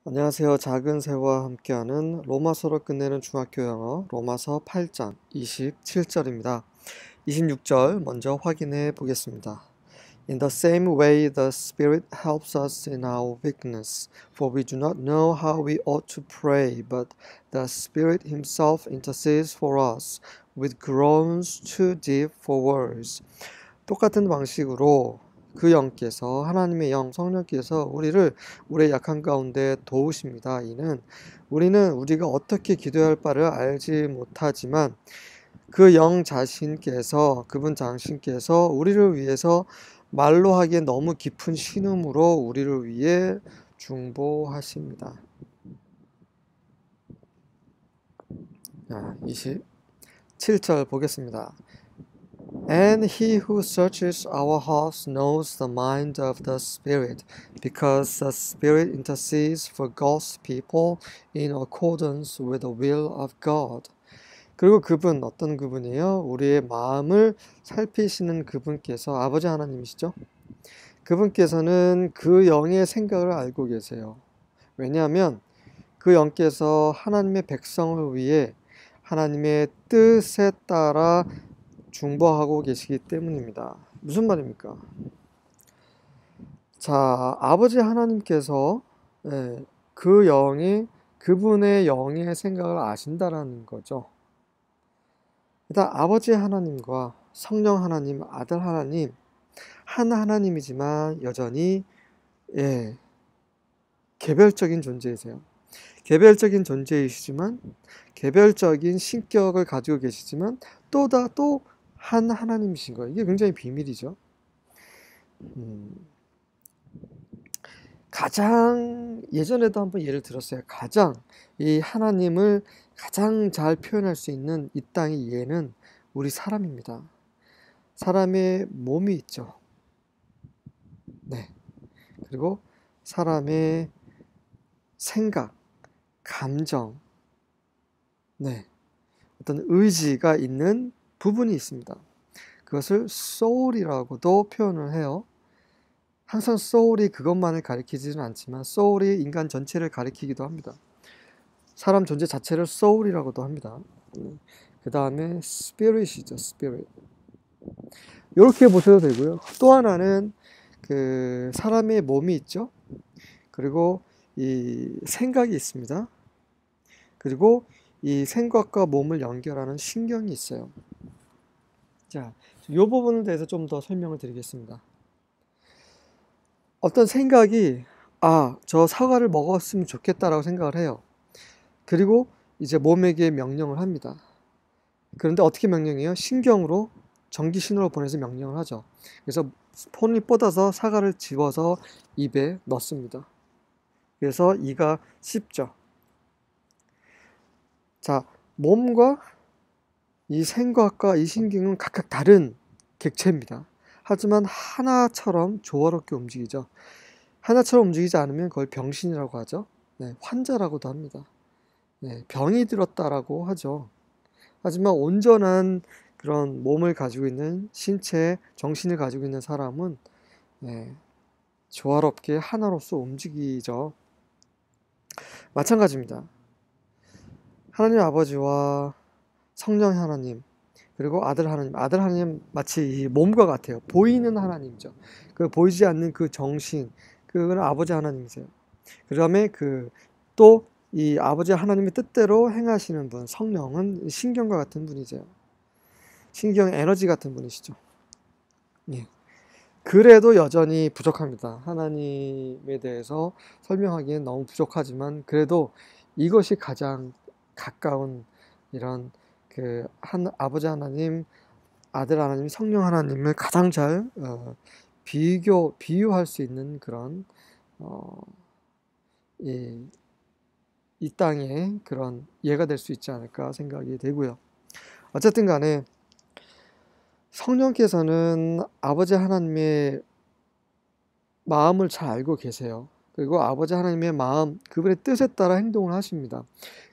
안녕하세요. 작은 새와 함께하는 로마서로 끝내는 중학교 영어 로마서 8장 27절입니다. 26절 먼저 확인해 보겠습니다. In the same way the Spirit helps us in our weakness, for we do not know how we ought to pray, but the Spirit himself intercedes for us with groans too deep for words. 똑같은 방식으로 그 영께서 하나님의 영 성령께서 우리의 약한 가운데 도우십니다. 이는 우리는 우리가 어떻게 기도해야 할 바를 알지 못하지만 그 영 자신께서 그분 자신께서 우리를 위해서 말로 하기에 너무 깊은 신음으로 우리를 위해 중보하십니다. 27절 보겠습니다. And he who searches our hearts knows the mind of the Spirit, because the Spirit intercedes for God's people in accordance with the will of God. 그리고 그분, 어떤 그분이에요? 우리의 마음을 살피시는 그분께서 아버지 하나님이시죠? 그분께서는 그 영의 생각을 알고 계세요. 왜냐하면 그 영께서 하나님의 백성을 위해 하나님의 뜻에 따라 중보하고 계시기 때문입니다. 무슨 말입니까? 자, 아버지 하나님께서 그분의 영의 생각을 아신다라는 거죠. 일단 아버지 하나님과 성령 하나님, 아들 하나님, 한 하나님이지만 여전히 개별적인 존재이세요. 개별적인 존재이시지만 개별적인 신격을 가지고 계시지만 또 한 하나님이신 거예요. 이게 굉장히 비밀이죠. 가장 예전에도 한번 예를 들었어요. 이 하나님을 가장 잘 표현할 수 있는 이 땅의 예는 우리 사람입니다. 사람의 몸이 있죠. 네. 그리고 사람의 생각, 감정, 네. 어떤 의지가 있는 부분이 있습니다. 그것을 soul이라고도 표현을 해요. 항상 soul이 그것만을 가리키지는 않지만 soul이 인간 전체를 가리키기도 합니다. 사람 존재 자체를 soul이라고도 합니다. 그 다음에 spirit이죠, spirit. 이렇게 보셔도 되고요. 또 하나는 그 사람의 몸이 있죠. 그리고 이 생각이 있습니다. 그리고 이 생각과 몸을 연결하는 신경이 있어요. 자, 이 부분에 대해서 좀 더 설명을 드리겠습니다. 어떤 생각이 저 사과를 먹었으면 좋겠다라고 생각을 해요. 그리고 이제 몸에게 명령을 합니다. 그런데 어떻게 명령해요? 신경으로 전기 신호를 보내서 명령을 하죠. 그래서 손이 뻗어서 사과를 집어서 입에 넣습니다. 그래서 이가 씹죠. 자, 몸과 이 생각과 이 신경은 각각 다른 객체입니다. 하지만 하나처럼 조화롭게 움직이죠. 하나처럼 움직이지 않으면 그걸 병신이라고 하죠. 환자라고도 합니다. 병이 들었다라고 하죠. 하지만 온전한 그런 몸을 가지고 있는 신체, 정신을 가지고 있는 사람은 조화롭게 하나로서 움직이죠. 마찬가지입니다. 하나님 아버지와 성령 하나님, 그리고 아들 하나님 마치 이 몸과 같아요. 보이는 하나님이죠. 그 보이지 않는 그 정신, 그건 아버지 하나님이세요. 그 다음에 또 이 아버지 하나님의 뜻대로 행하시는 분, 성령은 신경과 같은 분이세요. 신경 에너지 같은 분이시죠. 그래도 여전히 부족합니다. 하나님에 대해서 설명하기엔 너무 부족하지만 그래도 이것이 가장 가까운 이런 아버지 하나님, 아들 하나님, 성령 하나님을 가장 잘 비유할 수 있는 그런 이 땅에 그런 예가 될 수 있지 않을까 생각이 되고요. 어쨌든 간에 성령께서는 아버지 하나님의 마음을 잘 알고 계세요. 그리고 아버지 하나님의 마음, 그분의 뜻에 따라 행동을 하십니다.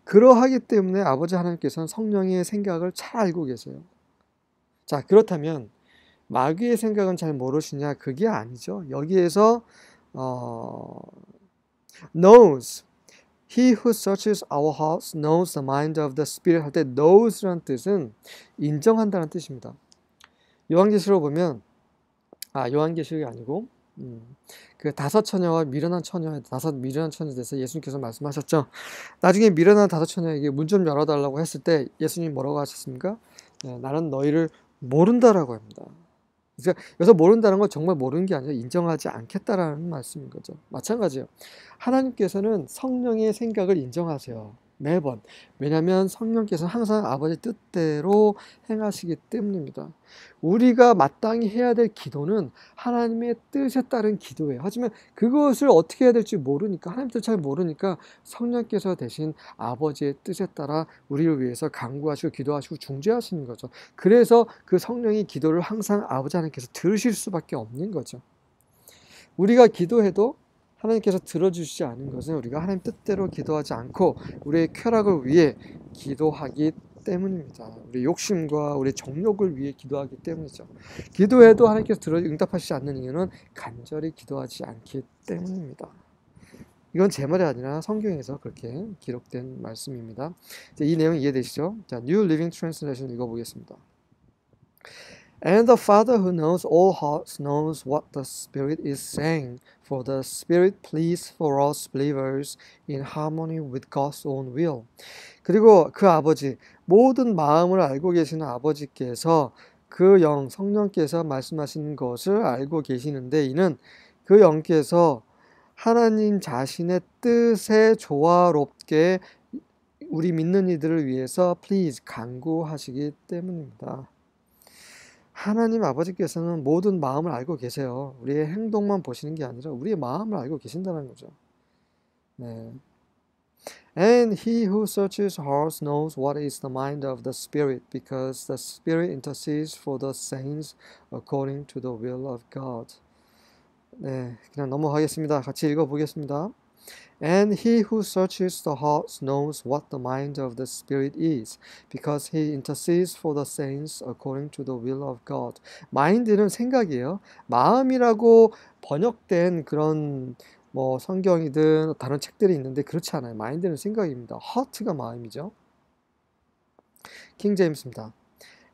그러하기 때문에 아버지 하나님께서는 성령의 생각을 잘 알고 계세요. 자, 그렇다면 마귀의 생각은 잘 모르시냐? 그게 아니죠. 여기에서 knows, He who searches our hearts knows the mind of the Spirit 할 때 knows란 뜻은 인정한다는 뜻입니다. 요한계시록 보면 요한계시록이 아니고 그 다섯 처녀와 미련한 처녀에 다섯 미련한 처녀에 대해서 예수님께서 말씀하셨죠. 나중에 미련한 다섯 처녀에게 문 좀 열어달라고 했을 때 예수님 뭐라고 하셨습니까? 나는 너희를 모른다라고 합니다. 그러니까 여기서 모른다는 건 정말 모르는 게 아니라 인정하지 않겠다라는 말씀인 거죠. 마찬가지예요. 하나님께서는 성령의 생각을 인정하세요. 매번. 왜냐하면 성령께서는 항상 아버지 뜻대로 행하시기 때문입니다. 우리가 마땅히 해야 될 기도는 하나님의 뜻에 따른 기도예요. 하지만 그것을 어떻게 해야 될지 모르니까, 하나님 뜻을 잘 모르니까 성령께서 대신 아버지의 뜻에 따라 우리를 위해서 간구하시고 기도하시고 중재하시는 거죠. 그래서 그 성령이 기도를 항상 아버지 하나님께서 들으실 수밖에 없는 거죠. 우리가 기도해도 하나님께서 들어주시지 않은 것은 우리가 하나님 뜻대로 기도하지 않고 우리의 쾌락을 위해 기도하기 때문입니다. 우리 욕심과 우리 정욕을 위해 기도하기 때문이죠. 기도해도 하나님께서 응답하시지 않는 이유는 간절히 기도하지 않기 때문입니다. 이건 제 말이 아니라 성경에서 그렇게 기록된 말씀입니다. 이 내용 이해되시죠? 자, New Living Translation 읽어보겠습니다. And the Father who knows all hearts knows what the Spirit is saying, for the Spirit pleads for us believers in harmony with God's own will. 그리고 그 아버지, 모든 마음을 알고 계시는 아버지께서 그 영, 성령께서 말씀하시는 것을 알고 계시는데 이는 그 영께서 하나님 자신의 뜻에 조화롭게 우리 믿는 이들을 위해서 please 간구하시기 때문입니다. 하나님 아버지께서는 모든 마음을 알고 계세요. 우리의 행동만 보시는 게 아니라 우리의 마음을 알고 계신다는 거죠. 네. And he who searches hearts knows what is the mind of the Spirit, because the Spirit intercedes for the saints according to the will of God. 네, 그냥 넘어가겠습니다. 같이 읽어보겠습니다. And he who searches the hearts knows what the mind of the Spirit is, because he intercedes for the saints according to the will of God. mind는 생각이에요. 마음이라고 번역된 그런 성경이든 다른 책들이 있는데 그렇지 않아요. mind는 생각입니다. heart가 마음이죠. 킹 제임스입니다.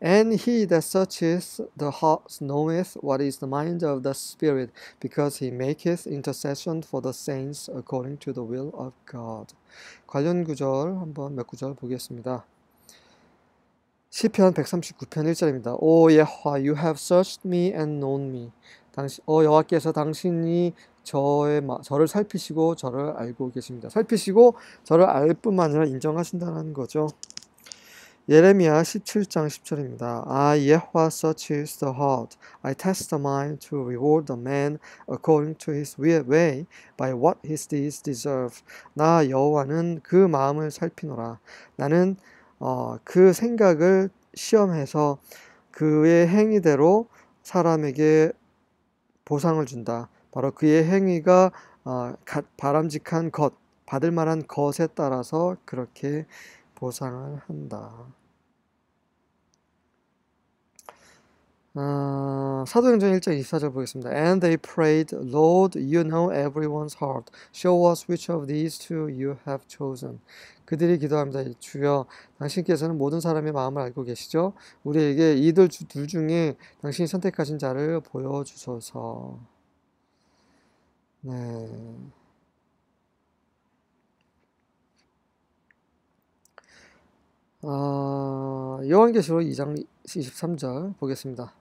And he that searcheth the hearts knoweth what is the mind of the Spirit, because he maketh intercession for the saints according to the will of God. 관련 구절 한번 몇 구절 보겠습니다. 시편 139편 1절입니다. 오 여호와, you have searched me and known me. 여호와께서 당신이 저를 살피시고 저를 알고 계십니다. 살피시고 저를 알 뿐만 아니라 인정하신다는 거죠. 예레미야 17장 10절입니다. I 여호와 searches the heart, I test the mind to reward the man according to his way by what his deeds deserve. 나 여호와는 그 마음을 살피노라. 나는 그 생각을 시험해서 그의 행위대로 사람에게 보상을 준다. 바로 그의 행위가 바람직한 것, 받을 만한 것에 따라서 그렇게 보상을 한다. 사도행전 1장 24절 보겠습니다. And they prayed, Lord, you know everyone's heart. Show us which of these two you have chosen. 그들이 기도합니다. 주여, 당신께서는 모든 사람의 마음을 알고 계시죠? 우리에게 이들 둘 중에 당신이 선택하신 자를 보여주소서. 네. 요한계시록 2장 23절 보겠습니다.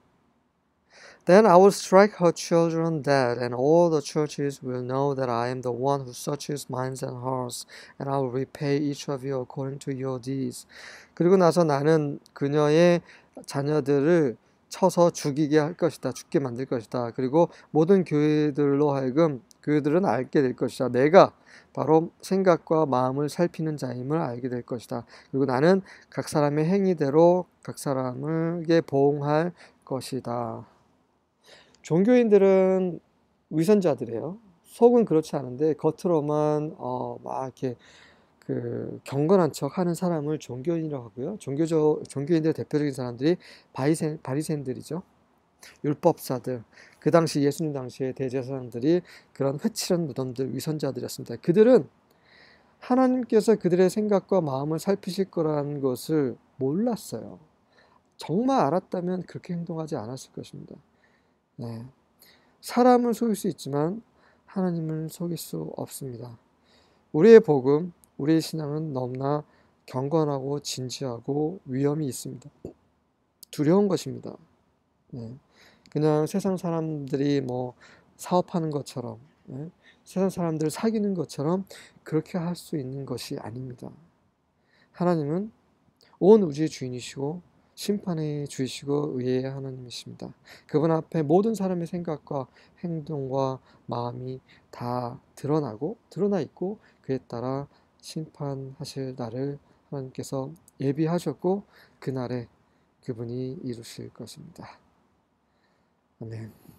Then I will strike her children dead, and all the churches will know that I am the one who searches minds and hearts, and I will repay each of you according to your deeds. 그리고 나서 나는 그녀의 자녀들을 쳐서 죽이게 할 것이다. 죽게 만들 것이다. 그리고 모든 교회들로 하여금 그들은 알게 될 것이다. 내가 바로 생각과 마음을 살피는 자임을 알게 될 것이다. 그리고 나는 각 사람의 행위대로 각 사람에게 보응할 것이다. 종교인들은 위선자들이에요. 속은 그렇지 않은데 겉으로만 막 이렇게 그 경건한 척 하는 사람을 종교인이라고 하고요. 종교인들의 대표적인 사람들이 바리새인들이죠. 율법사들. 그 당시 예수님 당시의 대제사장들이 그런 회칠한 무덤들, 위선자들이었습니다. 그들은 하나님께서 그들의 생각과 마음을 살피실 거라는 것을 몰랐어요. 정말 알았다면 그렇게 행동하지 않았을 것입니다. 네. 사람을 속일 수 있지만 하나님을 속일 수 없습니다. 우리의 복음, 우리의 신앙은 너무나 경건하고 진지하고 위험이 있습니다. 두려운 것입니다. 네. 그냥 세상 사람들이 뭐 사업하는 것처럼, 네? 세상 사람들 사귀는 것처럼 그렇게 할 수 있는 것이 아닙니다. 하나님은 온 우주의 주인이시고 심판의 주이시고 의의 하나님이십니다. 그분 앞에 모든 사람의 생각과 행동과 마음이 다 드러나 있고 그에 따라 심판하실 날을 하나님께서 예비하셨고 그날에 그분이 이루실 것입니다. 아멘.